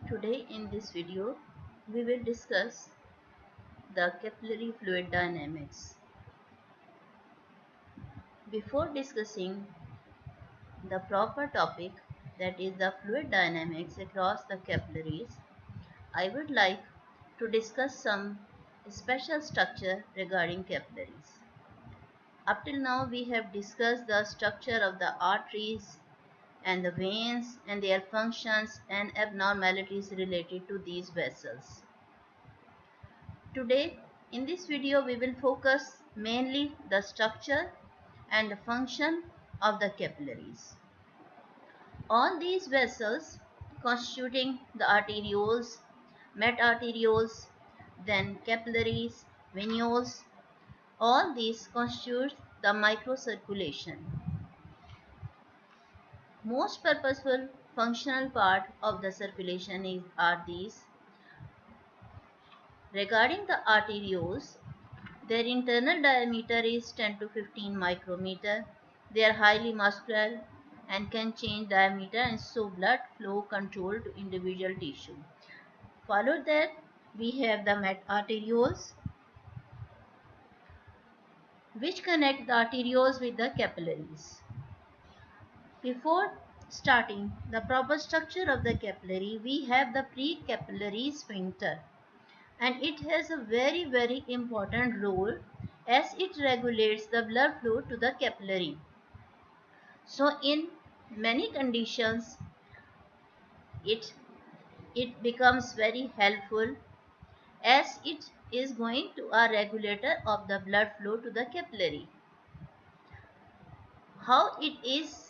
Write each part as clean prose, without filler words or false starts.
Today in this video we will discuss the capillary fluid dynamics. Before discussing the proper topic, that is the fluid dynamics across the capillaries, I would like to discuss some special structure regarding capillaries. Up till now we have discussed the structure of the arteries and the veins and their functions and abnormalities related to these vessels. Today, in this video, we will focus mainly the structure and the function of the capillaries. All these vessels constituting the arterioles, metarterioles, then capillaries, venules, all these constitute the microcirculation. Most purposeful functional part of the circulation are these. Regarding the arterioles, their internal diameter is 10 to 15 micrometer. They are highly muscular and can change diameter and so blood flow control to individual tissue. Follow that we have the metarterioles which connect the arterioles with the capillaries. Before starting the proper structure of the capillary, we have the precapillary sphincter, and it has a very important role as it regulates the blood flow to the capillary. So in many conditions it becomes very helpful as it is going to a regulator of the blood flow to the capillary. How it is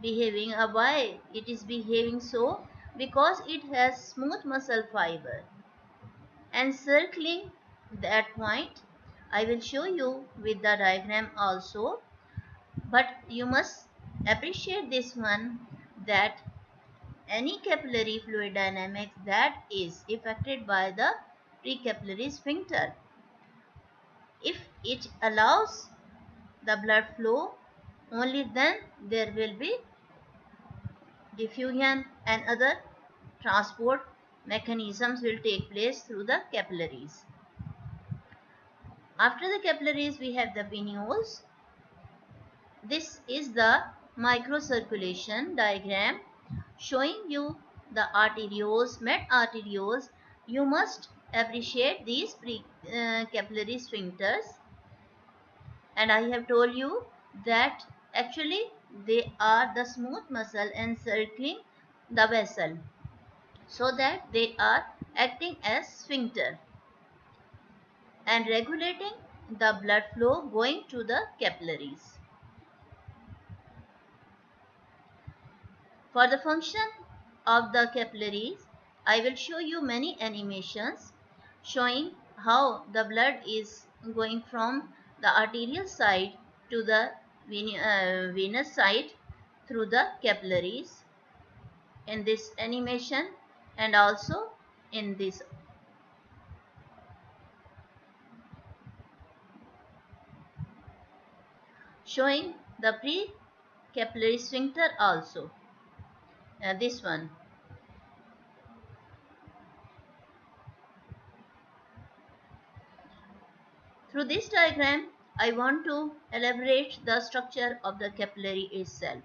behaving, why it is behaving so? Because it has smooth muscle fiber and circling that point. I will show you with the diagram also, but you must appreciate this one, that any capillary fluid dynamics that is affected by the precapillary sphincter. If it allows the blood flow, only then there will be diffusion and other transport mechanisms will take place through the capillaries. After the capillaries we have the venules. This is the microcirculation diagram showing you the arterioles, metarterioles. You must appreciate these capillary sphincters, and I have told you that actually they are the smooth muscle encircling the vessel, so that they are acting as sphincter and regulating the blood flow going to the capillaries. For the function of the capillaries, I will show you many animations showing how the blood is going from the arterial side to the venous side through the capillaries in this animation and also in this. Showing the pre-capillary sphincter also. This one. Through this diagram, I want to elaborate the structure of the capillary itself.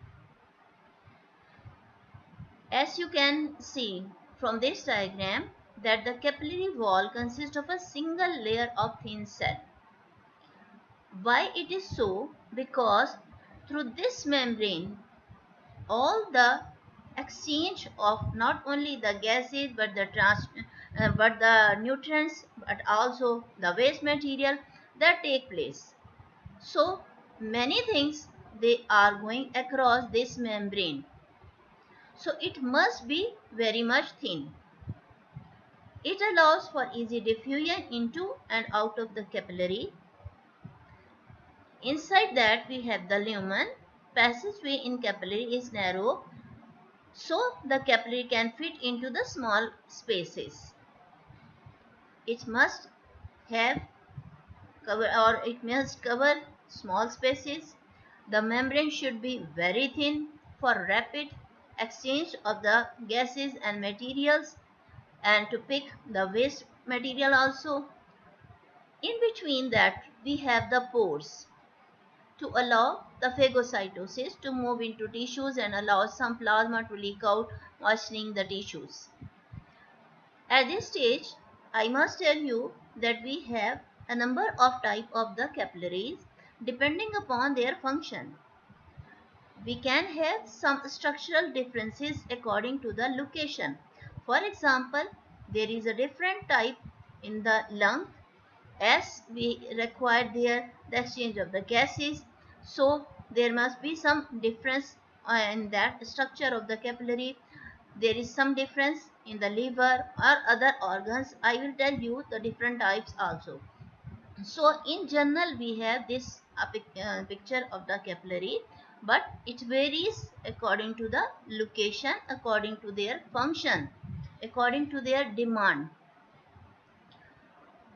As you can see from this diagram, that the capillary wall consists of a single layer of thin cell. Why it is so? Because through this membrane, all the exchange of not only the gases but the nutrients, but also the waste material that take place. So many things they are going across this membrane. So it must be very much thin. It allows for easy diffusion into and out of the capillary. Inside that we have the lumen. Passageway in capillary is narrow, so the capillary can fit into the small spaces. It must have it must cover small spaces. The membrane should be very thin for rapid exchange of the gases and materials. and to pick the waste material also. In between that, we have the pores to allow the phagocytosis to move into tissues and allow some plasma to leak out, moistening the tissues. At this stage, I must tell you that we have a number of types of the capillaries depending upon their function. We can have some structural differences according to the location. For example, there is a different type in the lung as we require there the exchange of the gases. So there must be some difference in that structure of the capillary. There is some difference in the liver or other organs. I will tell you the different types also. So in general we have this picture of the capillary, but it varies according to the location, according to their function, according to their demand.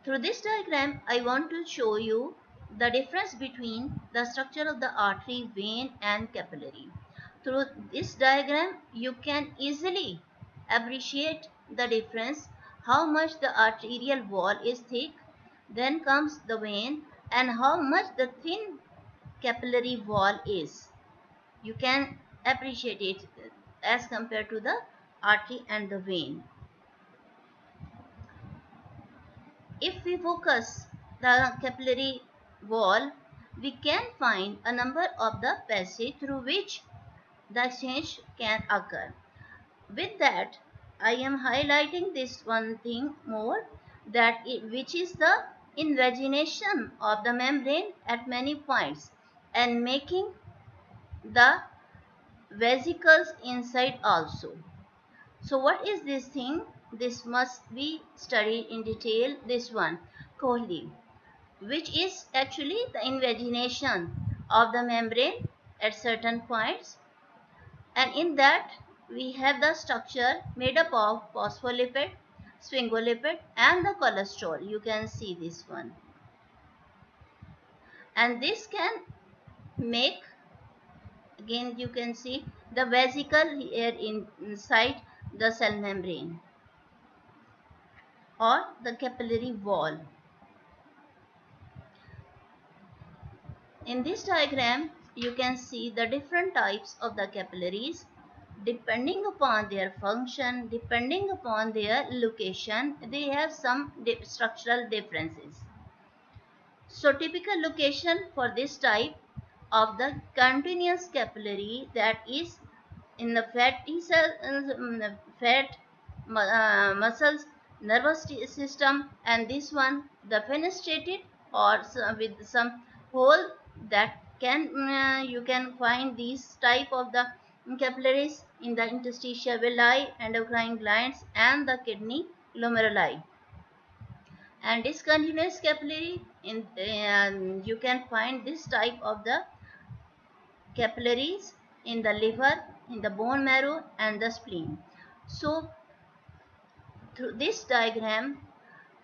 Through this diagram, I want to show you the difference between the structure of the artery, vein and capillary. Through this diagram, you can easily appreciate the difference, how much the arterial wall is thick, then comes the vein, and how much the thin capillary wall is. You can appreciate it as compared to the artery and the vein. If we focus the capillary wall, we can find a number of the passage through which the exchange can occur. With that, I am highlighting this one thing more, which is the invagination of the membrane at many points and making the vesicles inside also. So what is this thing? This must be studied in detail, this one, Kohli, which is actually the invagination of the membrane at certain points, and in that we have the structure made up of phospholipid, sphingolipid and the cholesterol. You can see this one, and this can make, again you can see the vesicle here inside the cell membrane or the capillary wall. In this diagram, you can see the different types of the capillaries depending upon their function, depending upon their location. They have some structural differences. So typical location for this type of the continuous capillary, that is in the fatty cell, fat muscles, nervous system, and this one the fenestrated or with some hole that can you can find these type of the capillaries in the interstitial villi, endocrine glands and the kidney glomeruli. And discontinuous capillary, you can find this type of the capillaries in the liver, in the bone marrow and the spleen. So through this diagram,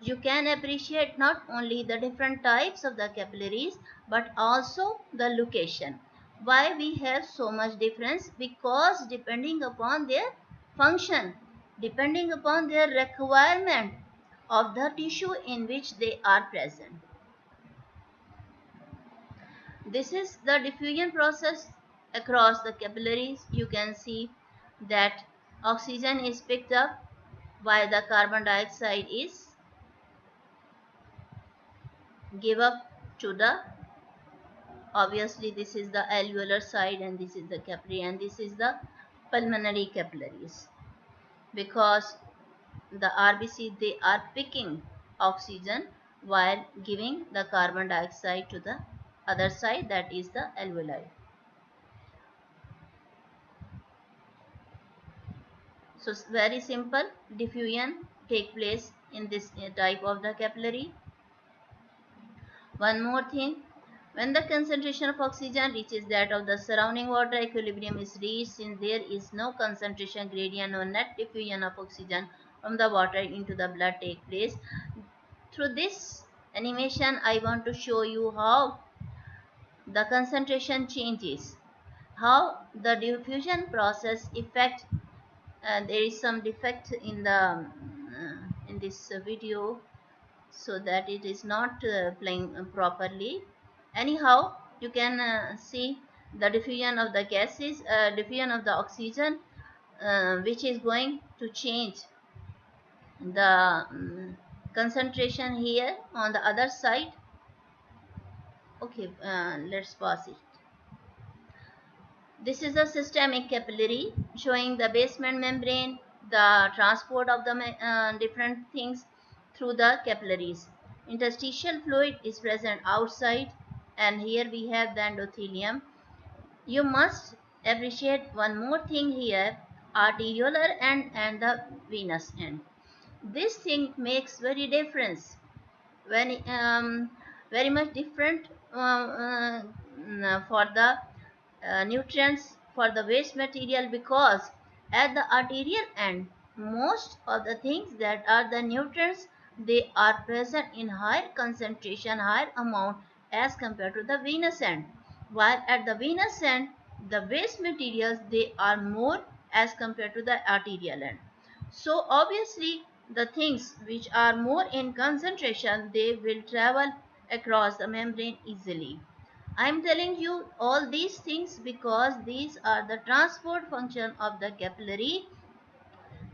you can appreciate not only the different types of the capillaries but also the location. Why we have so much difference? Because depending upon their function, depending upon their requirement of the tissue in which they are present. This is the diffusion process across the capillaries. You can see that oxygen is picked up while the carbon dioxide is give up to the, obviously this is the alveolar side and this is the capillary and this is the pulmonary capillaries, because the RBC they are picking oxygen while giving the carbon dioxide to the other side, that is the alveoli. So very simple, diffusion take place in this type of the capillary. One more thing, when the concentration of oxygen reaches that of the surrounding water, equilibrium is reached since there is no concentration gradient or net diffusion of oxygen from the water into the blood take place. Through this animation, I want to show you how the concentration changes, how the diffusion process effect, there is some defect in the in this video so that it is not playing properly. Anyhow, you can see the diffusion of the gases, diffusion of the oxygen, which is going to change the concentration here on the other side. Okay, let's pass it. This is a systemic capillary showing the basement membrane, the transport of the different things through the capillaries. Interstitial fluid is present outside, and here we have the endothelium. You must appreciate one more thing here, arteriolar end and the venous end. This thing makes very difference, very very much different for the nutrients for the waste material, because at the arterial end most of the things that are the nutrients, they are present in higher concentration, higher amount as compared to the venous end, while at the venous end the waste materials, they are more as compared to the arterial end. So obviously the things which are more in concentration, they will travel across the membrane easily. I am telling you all these things because these are the transport function of the capillary,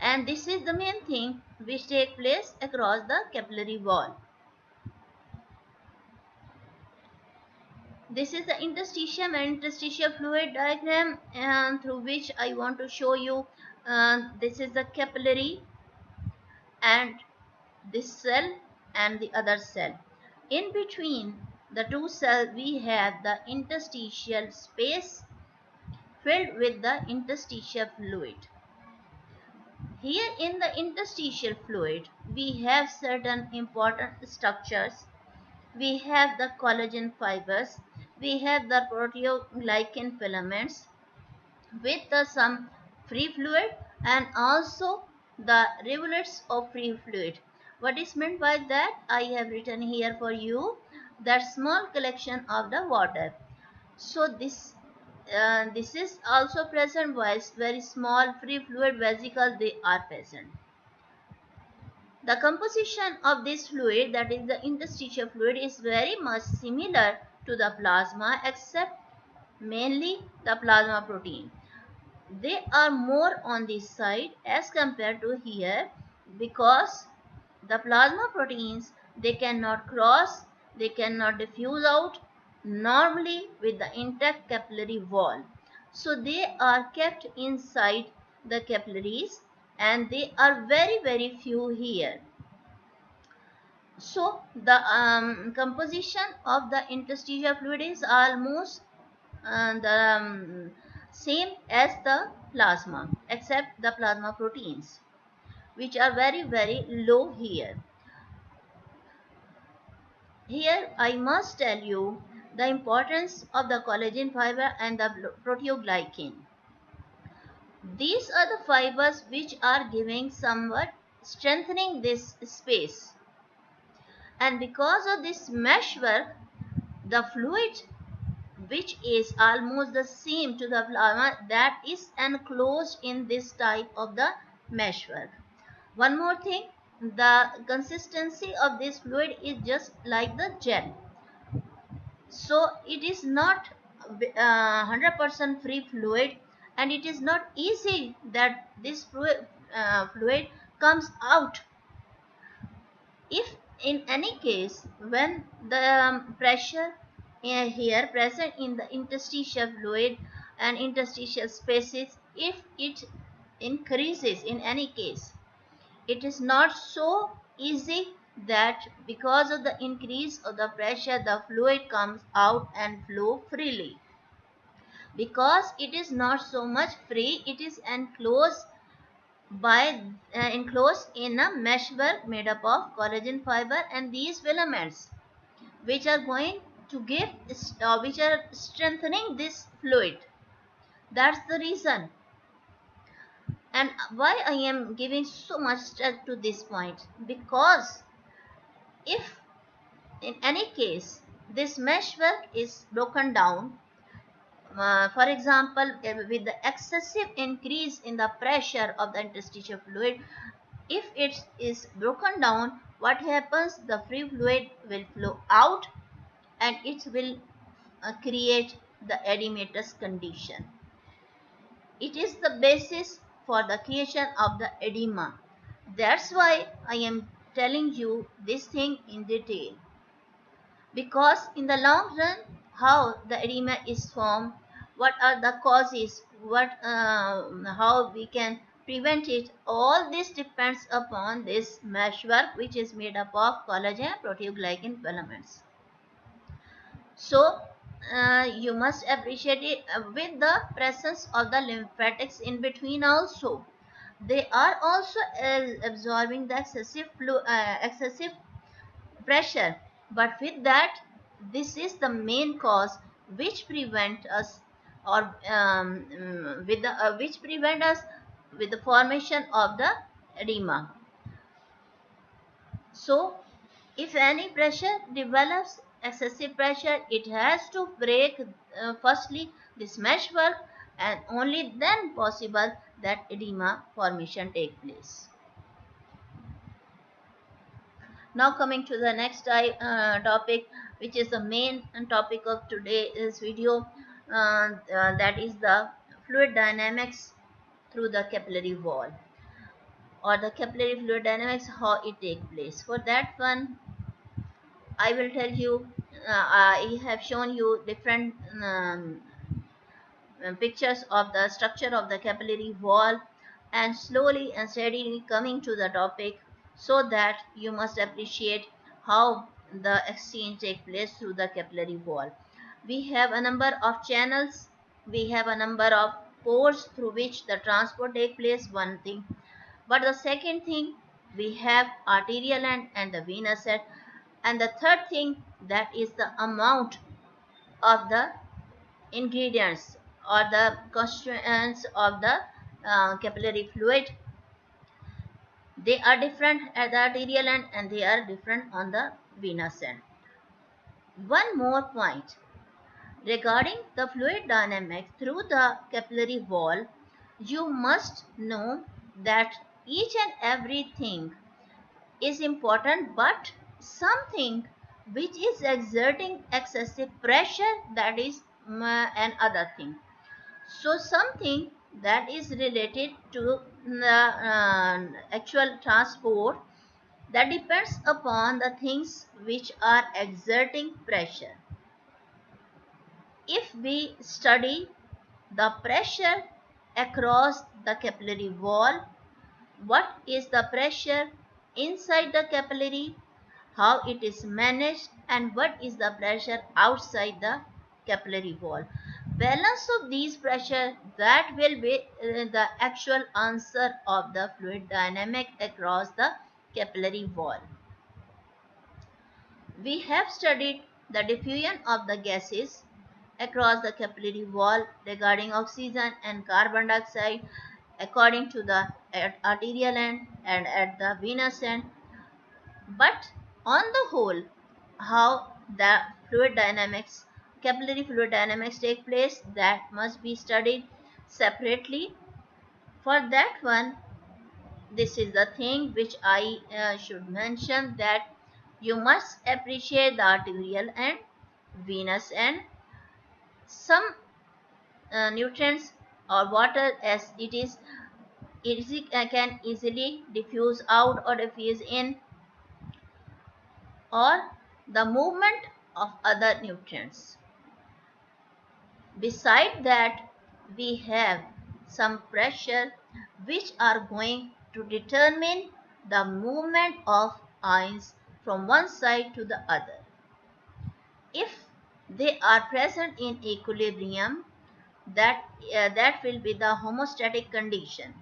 and this is the main thing which take place across the capillary wall. This is the interstitium and interstitial fluid diagram, and through which I want to show you this is the capillary and this cell and the other cell. In between the two cells we have the interstitial space filled with the interstitial fluid. Here in the interstitial fluid, we have certain important structures. We have the collagen fibers, we have the proteoglycan filaments with some free fluid, and also the rivulets of free fluid. What is meant by that? I have written here for you, that small collection of the water. So this is also present, while very small free fluid vesicles, they are present. The composition of this fluid, that is the interstitial fluid, is very much similar to the plasma, except mainly the plasma protein. They are more on this side as compared to here, because the plasma proteins, they cannot cross, they cannot diffuse out normally with the intact capillary wall. So they are kept inside the capillaries, and they are very few here. So the composition of the interstitial fluid is almost the same as the plasma, except the plasma proteins, which are very low here. Here I must tell you the importance of the collagen fiber and the proteoglycan. These are the fibers which are giving somewhat strengthening this space, and because of this meshwork, the fluid which is almost the same to the plasma, that is enclosed in this type of the meshwork. One more thing, the consistency of this fluid is just like the gel. So it is not 100% free fluid, and it is not easy that this fluid comes out. If in any case, when the pressure here present in the interstitial fluid and interstitial spaces, if it increases in any case, it is not so easy that because of the increase of the pressure the fluid comes out and flow freely, because it is not so much free, it is enclosed by enclosed in a meshwork made up of collagen fiber and these filaments, which are going to give which are strengthening this fluid. That's the reason. And why I am giving so much stress to this point, because if in any case this meshwork is broken down, for example, with the excessive increase in the pressure of the interstitial fluid, If it is broken down, what happens? The free fluid will flow out and it will create the edematous condition. It is the basis for the creation of the edema. That's why I am telling you this thing in detail. Because in the long run, how the edema is formed, what are the causes, how we can prevent it, all this depends upon this meshwork which is made up of collagen and proteoglycan filaments. So you must appreciate it with the presence of the lymphatics in between also. They are also absorbing the excessive pressure, but with that, this is the main cause which prevent us or which prevent us with the formation of the edema. So if any pressure develops excessive pressure, it has to break firstly this meshwork, and only then possible that edema formation take place. Now coming to the next topic, which is the main topic of today's video, that is the fluid dynamics through the capillary wall, or the capillary fluid dynamics, how it take place. For that one, I will tell you, I have shown you different pictures of the structure of the capillary wall, and slowly and steadily coming to the topic, so that you must appreciate how the exchange take place through the capillary wall. We have a number of channels, we have a number of pores through which the transport take place, one thing. But the second thing, we have arterial end and the venous end. And the third thing, that is the amount of the ingredients or the constituents of the capillary fluid. They are different at the arterial end and they are different on the venous end. One more point regarding the fluid dynamics through the capillary wall, you must know that each and everything is important, but something which is exerting excessive pressure, that is another thing. So something that is related to the actual transport, that depends upon the things which are exerting pressure. If we study the pressure across the capillary wall, what is the pressure inside the capillary, how it is managed, and what is the pressure outside the capillary wall. Balance of these pressure, that will be the actual answer of the fluid dynamic across the capillary wall. We have studied the diffusion of the gases across the capillary wall regarding oxygen and carbon dioxide according to the arterial end and at the venous end. But on the whole, how the capillary fluid dynamics take place, that must be studied separately. For that one, this is the thing which I should mention, that you must appreciate the arterial and venous end. Some nutrients or water, as it is can easily diffuse out or diffuse in, or the movement of other nutrients. Beside that, we have some pressure which are going to determine the movement of ions from one side to the other. If they are present in equilibrium, that will be the homeostatic condition.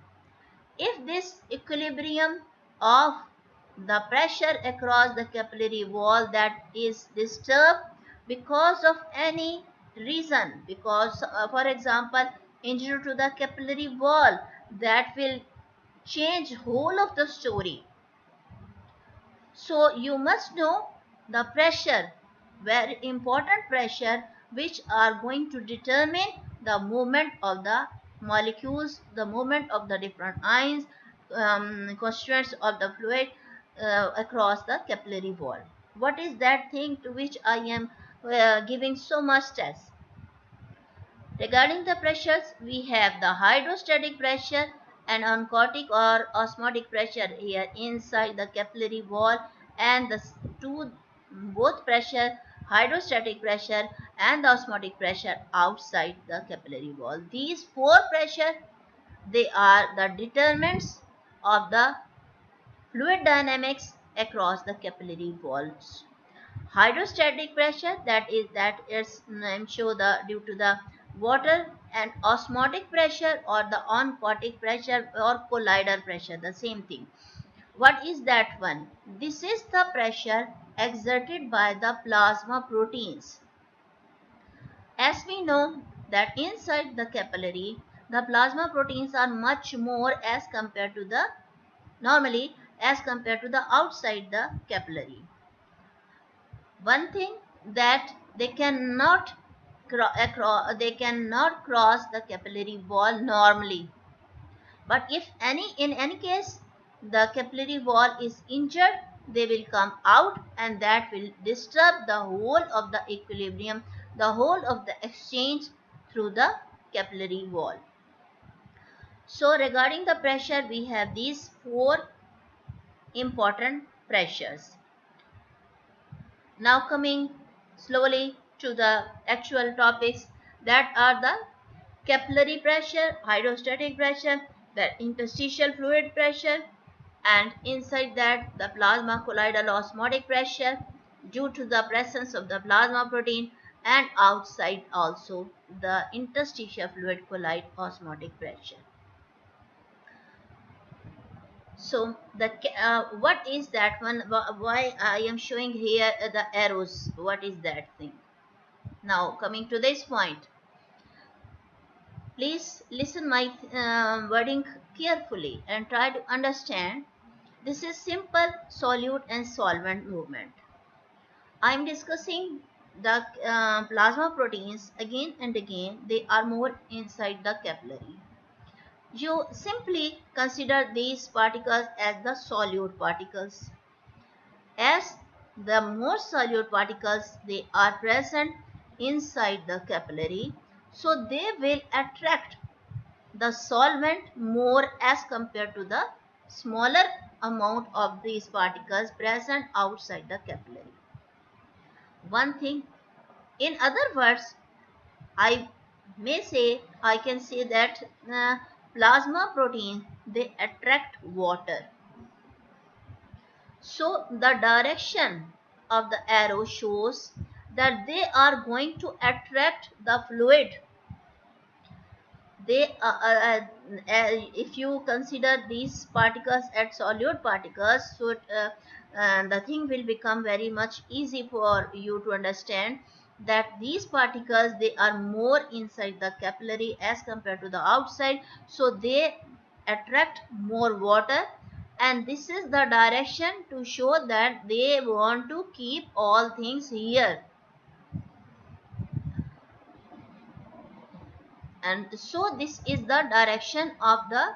If this equilibrium of the pressure across the capillary wall that is disturbed because of any reason, because for example injury to the capillary wall, that will change whole of the story. So you must know the pressure, very important pressure, which are going to determine the movement of the molecules, the movement of the different ions, constituents of the fluid across the capillary wall. What is that thing to which I am giving so much stress? Regarding the pressures, we have the hydrostatic pressure and oncotic or osmotic pressure here inside the capillary wall, and the two both pressure, hydrostatic pressure and the osmotic pressure outside the capillary wall. These four pressure, they are the determinants of the fluid dynamics across the capillary walls. Hydrostatic pressure, that is show the due to the water, and osmotic pressure or the oncotic pressure or colloidal pressure, the same thing. What is that one? This is the pressure exerted by the plasma proteins. As we know that inside the capillary, the plasma proteins are much more as compared to the normally as compared to the outside the capillary. One thing that they cannot cross the capillary wall normally. But if in any case the capillary wall is injured, they will come out, and that will disturb the whole of the equilibrium, the whole of the exchange through the capillary wall. So regarding the pressure, we have these four important pressures. Now coming slowly to the actual topics, that are the capillary pressure, hydrostatic pressure, the interstitial fluid pressure, and inside that the plasma colloidal osmotic pressure due to the presence of the plasma protein, and outside also the interstitial fluid colloid osmotic pressure. So the what is that one? Why I am showing here the arrows? What is that thing? Now coming to this point, please listen my wording carefully and try to understand. This is simple solute and solvent movement. I am discussing the plasma proteins again and again. They are more inside the capillary. You simply consider these particles as the solute particles. As the more solute particles, they are present inside the capillary, so they will attract the solvent more as compared to the smaller amount of these particles present outside the capillary. One thing, in other words, I I can say that plasma proteins, they attract water. So the direction of the arrow shows that they are going to attract the fluid. If you consider these particles as solute particles, so the thing will become very much easy for you to understand that these particles, they are more inside the capillary as compared to the outside, so they attract more water, and this is the direction to show that they want to keep all things here. And so this is the direction of the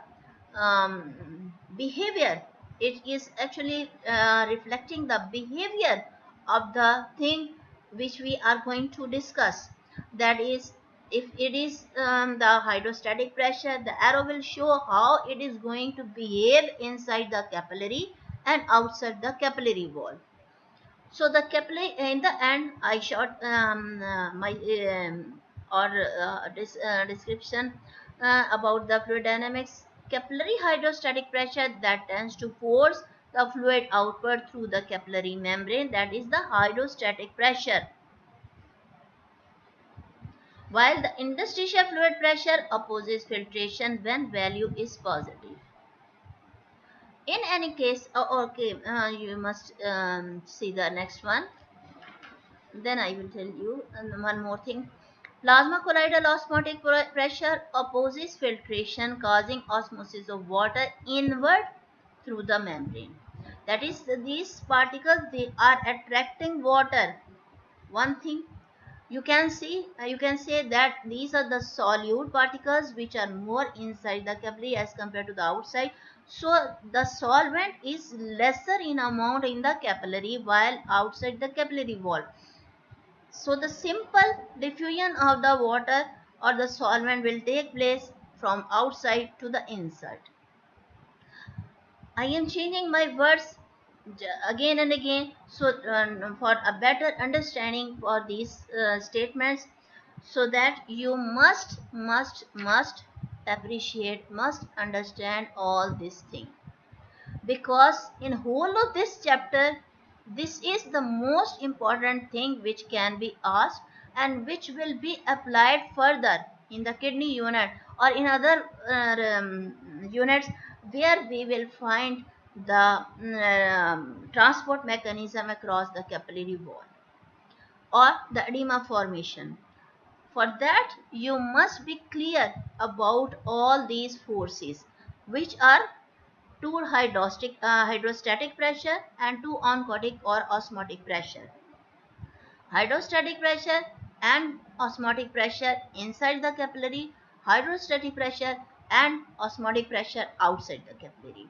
behavior. It is actually reflecting the behavior of the thing which we are going to discuss. That is, if it is the hydrostatic pressure, the arrow will show how it is going to behave inside the capillary and outside the capillary wall. So the capillary, in the end, I short my or description about the fluid dynamics. Capillary hydrostatic pressure, that tends to force the fluid outward through the capillary membrane, that is the hydrostatic pressure. While the interstitial fluid pressure opposes filtration when value is positive. In any case, you must see the next one. Then I will tell you one more thing. Plasma colloidal osmotic pressure opposes filtration, causing osmosis of water inward through the membrane. That is, these particles, they are attracting water. One thing, you can say that these are the solute particles which are more inside the capillary as compared to the outside. So the solvent is lesser in amount in the capillary while outside the capillary wall. So the simple diffusion of the water or the solvent will take place from outside to the inside. I am changing my words again and again so for a better understanding for these statements, so that you must appreciate, must understand all this thing, because in whole of this chapter this is the most important thing which can be asked and which will be applied further in the kidney unit or in other units where we will find the transport mechanism across the capillary wall or the edema formation. For that you must be clear about all these forces, which are two hydrostatic pressure and two oncotic or osmotic pressure. Hydrostatic pressure and osmotic pressure inside the capillary, hydrostatic pressure and osmotic pressure outside the capillary.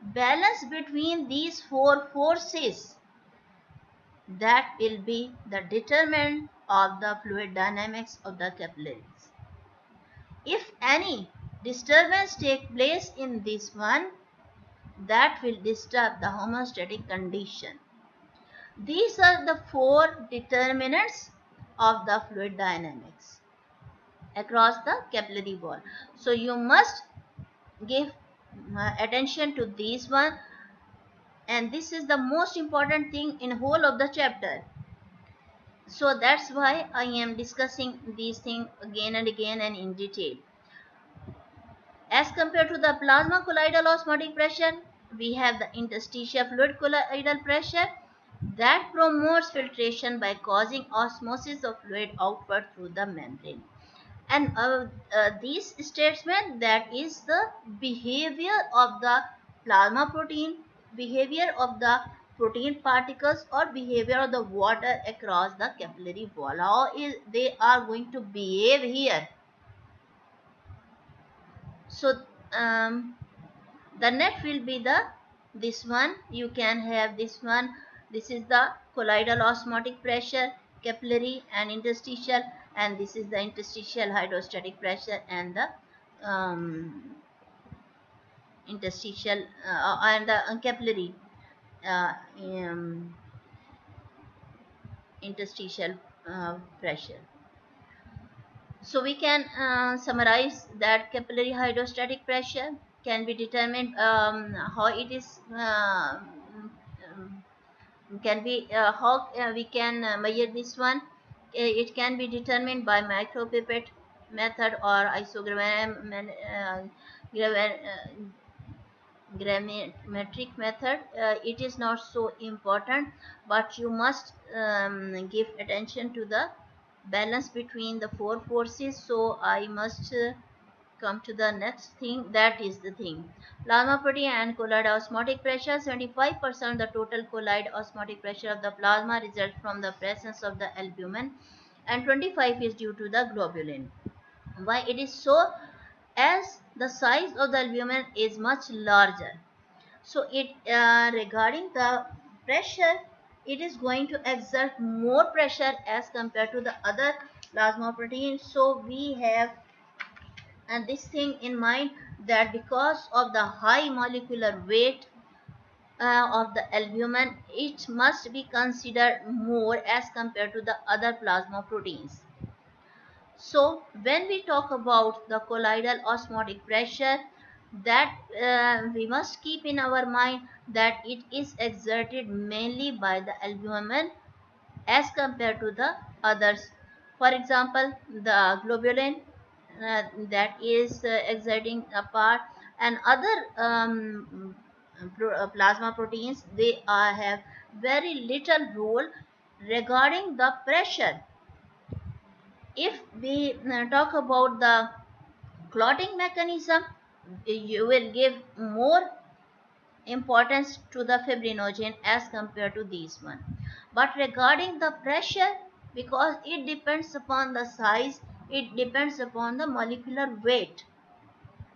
Balance between these four forces, that will be the determinant of the fluid dynamics of the capillaries. If any disturbance take place in this one, that will disturb the homeostatic condition. These are the four determinants of the fluid dynamics across the capillary wall. So you must give attention to these one, and this is the most important thing in whole of the chapter. So that's why I am discussing these things again and again and in detail. As compared to the plasma colloidal osmotic pressure, we have the interstitial fluid colloidal pressure that promotes filtration by causing osmosis of fluid outward through the membrane. And this statement, that is the behavior of the plasma protein, behavior of the protein particles or behavior of the water across the capillary wall. How is they are going to behave here? So the net will be the this one. You can have this one. This is the colloidal osmotic pressure, capillary and interstitial, and this is the interstitial hydrostatic pressure and the interstitial and the capillary uh, um, interstitial pressure. So we can summarize that capillary hydrostatic pressure can be determined, how it is can be how we can measure this one. It can be determined by micropipette method or grammetric method. It is not so important, but you must give attention to the balance between the four forces. So I must come to the next thing, that is the thing. Plasma protein and colloid osmotic pressure. 75% of the total colloid osmotic pressure of the plasma results from the presence of the albumin, and 25 is due to the globulin. Why it is so? As the size of the albumin is much larger, so it regarding the pressure, it is going to exert more pressure as compared to the other plasma proteins. So we have and this thing in mind, that because of the high molecular weight of the albumin, it must be considered more as compared to the other plasma proteins. So when we talk about the colloidal osmotic pressure, that we must keep in our mind that it is exerted mainly by the albumin as compared to the others. For example, the globulin, that is exerting a part, and other plasma proteins, they have very little role regarding the pressure. If we talk about the clotting mechanism, you will give more importance to the fibrinogen as compared to these one. But regarding the pressure, because it depends upon the size, it depends upon the molecular weight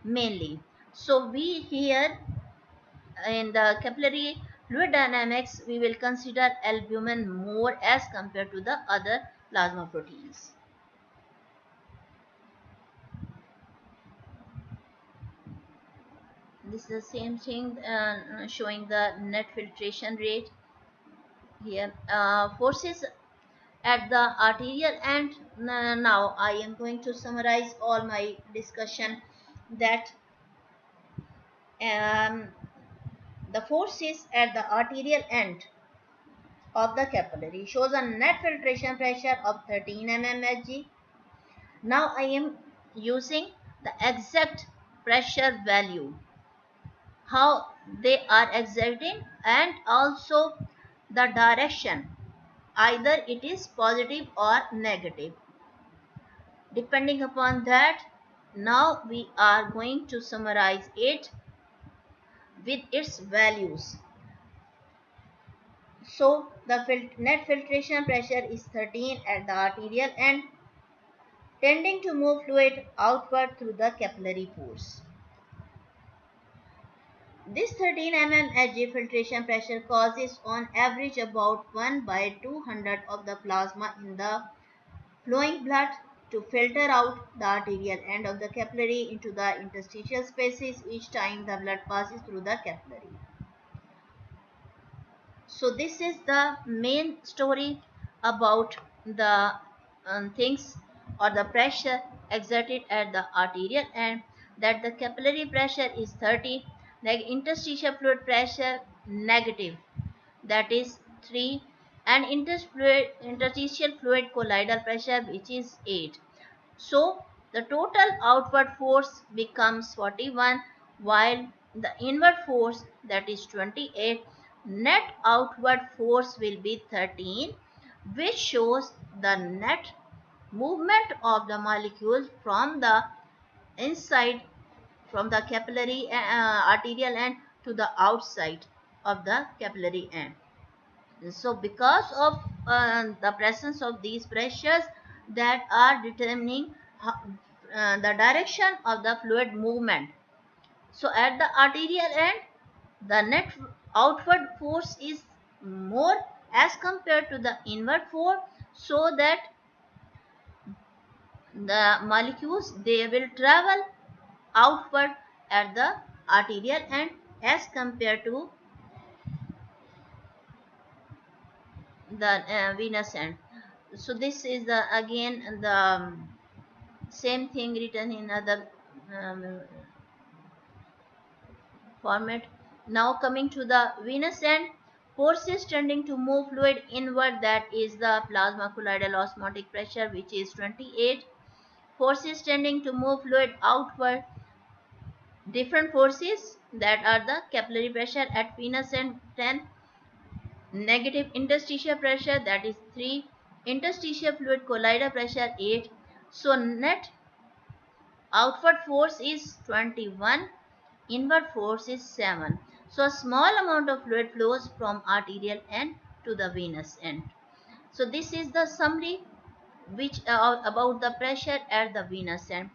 mainly. So we here in the capillary fluid dynamics, we will consider albumin more as compared to the other plasma proteins. This is the same thing showing the net filtration rate here. Forces at the arterial end. Now I am going to summarize all my discussion that um, the forces at the arterial end of the capillary shows a net filtration pressure of 13 mmHg. Now I am using the exact pressure value, how they are exerting, and also the direction, either it is positive or negative. Depending upon that, now we are going to summarize it with its values. So the net filtration pressure is 13 at the arterial end, tending to move fluid outward through the capillary pores. This 13 mmHg filtration pressure causes on average about 1 by 200 of the plasma in the flowing blood to filter out the arterial end of the capillary into the interstitial spaces each time the blood passes through the capillary. So this is the main story about the things or the pressure exerted at the arterial end, that the capillary pressure is 30, the interstitial fluid pressure negative, that is 3, and interstitial fluid colloidal pressure, which is 8. So the total outward force becomes 41, while the inward force, that is 28. Net outward force will be 13, which shows the net movement of the molecules from the inside, from the capillary arterial end to the outside of the capillary end. So because of the presence of these pressures that are determining the direction of the fluid movement. So at the arterial end, the net outward force is more as compared to the inward force, so that the molecules, they will travel outward at the arterial end as compared to the venous end. So this is the again the same thing written in other um, format. Now coming to the venous end, forces tending to move fluid inward, that is the plasma colloidal osmotic pressure, which is 28. Forces tending to move fluid outward, different forces, that are the capillary pressure at venous end 10, negative interstitial pressure, that is 3, interstitial fluid colloidal pressure 8. So net outward force is 21, inward force is 7. So a small amount of fluid flows from arterial end to the venous end. So this is the summary which about the pressure at the venous end.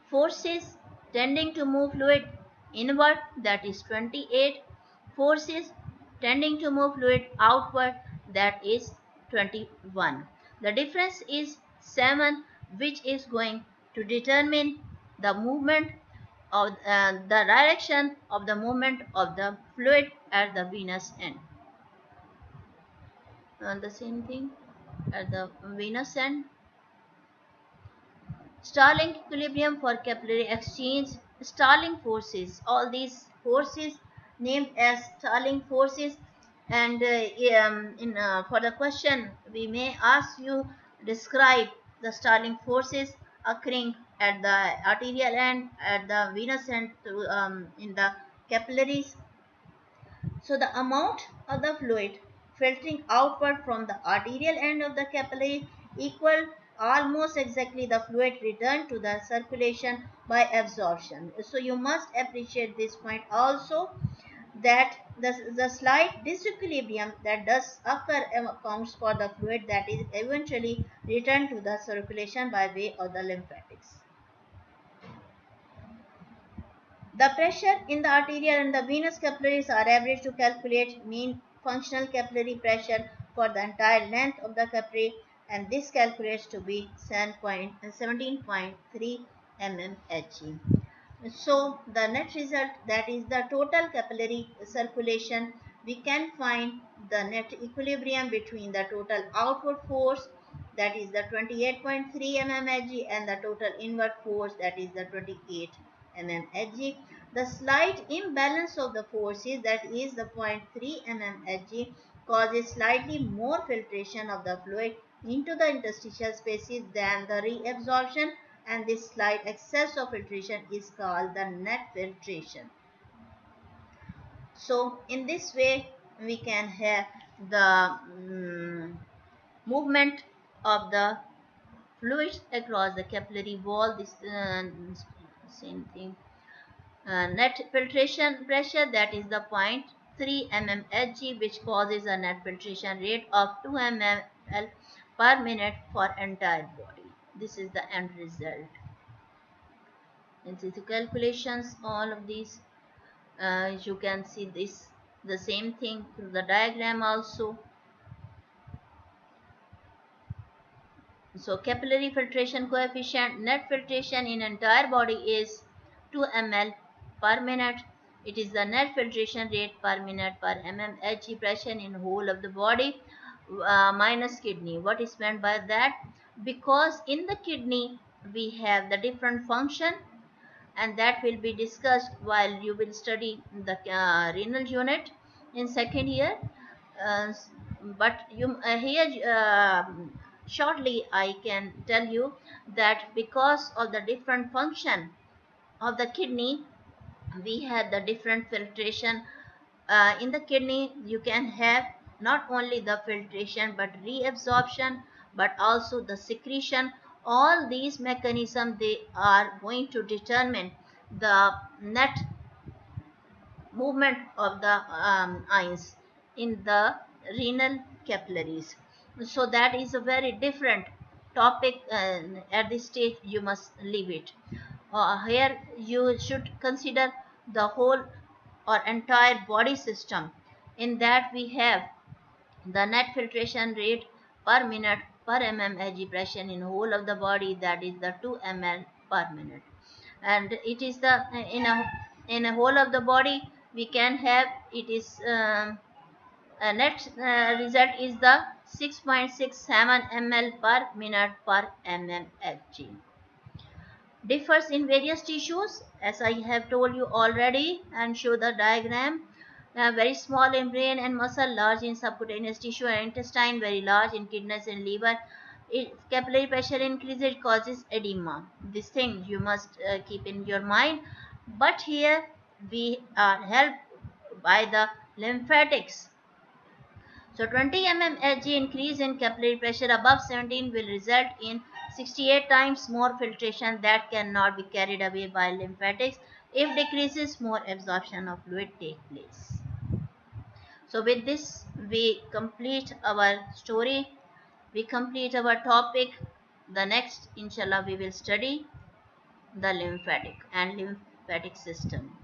Forces tending to move fluid inward, that is 28. Forces tending to move fluid outward, that is 21. The difference is 7, which is going to determine the movement of the direction of the movement of the fluid at the venous end. The same thing at the venous end. Stalling equilibrium for capillary exchange, stalling forces, all these forces named as stalling forces. And for the question, we may ask you describe the stalling forces occurring at the arterial end, at the venous end, in the capillaries. So the amount of the fluid filtering outward from the arterial end of the capillary equal almost exactly the fluid returned to the circulation by absorption. So you must appreciate this point also. that the slight disequilibrium that does occur accounts for the fluid that is eventually returned to the circulation by way of the lymphatics. The pressure in the arterial and the venous capillaries are averaged to calculate mean functional capillary pressure for the entire length of the capillary, and this calculates to be 17.3 mmHg. So the net result, that is the total capillary circulation, we can find the net equilibrium between the total outward force, that is the 28.3 mmHg, and the total inward force, that is the 28 mmHg. The slight imbalance of the forces, that is the 0.3 mmHg, causes slightly more filtration of the fluid into the interstitial spaces than the reabsorption, and this slight excess of filtration is called the net filtration. So in this way we can have the movement of the fluids across the capillary wall. This same thing. Net filtration pressure, that is the 0.3 mmHg, which causes a net filtration rate of 2 ml per minute for entire body. This is the end result. This is the calculations, all of these. You can see this, the same thing through the diagram also. So capillary filtration coefficient, net filtration in entire body is 2 ml per minute. It is the net filtration rate per minute per mmHg pressure in whole of the body minus kidney. What is meant by that? Because in the kidney we have the different function, and that will be discussed while you will study the renal unit in second year. Uh, but you here shortly I can tell you that because of the different function of the kidney, we have the different filtration. In the kidney you can have not only the filtration but reabsorption, but also the secretion. All these mechanisms, they are going to determine the net movement of the ions in the renal capillaries. So that is a very different topic. At this stage you must leave it. Here you should consider the whole or entire body system. In that we have the net filtration rate per minute per mmHg pressure in whole of the body, that is the 2 ml per minute. And it is the in a whole of the body we can have, it is net result is the 6.67 ml per minute per mmHg. Differs in various tissues, as I have told you already and show the diagram. Very small in brain and muscle, large in subcutaneous tissue and intestine, very large in kidneys and liver. Capillary pressure increases, it causes edema. This thing you must keep in your mind. But here we are helped by the lymphatics. So 20 mmHg increase in capillary pressure above 17 will result in 68 times more filtration that cannot be carried away by lymphatics. If decreases, more absorption of fluid take place. So with this we complete our story, we complete our topic. The next inshallah we will study the lymphatic and lymphatic system.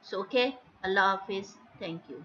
So okay, Allah Hafiz, thank you.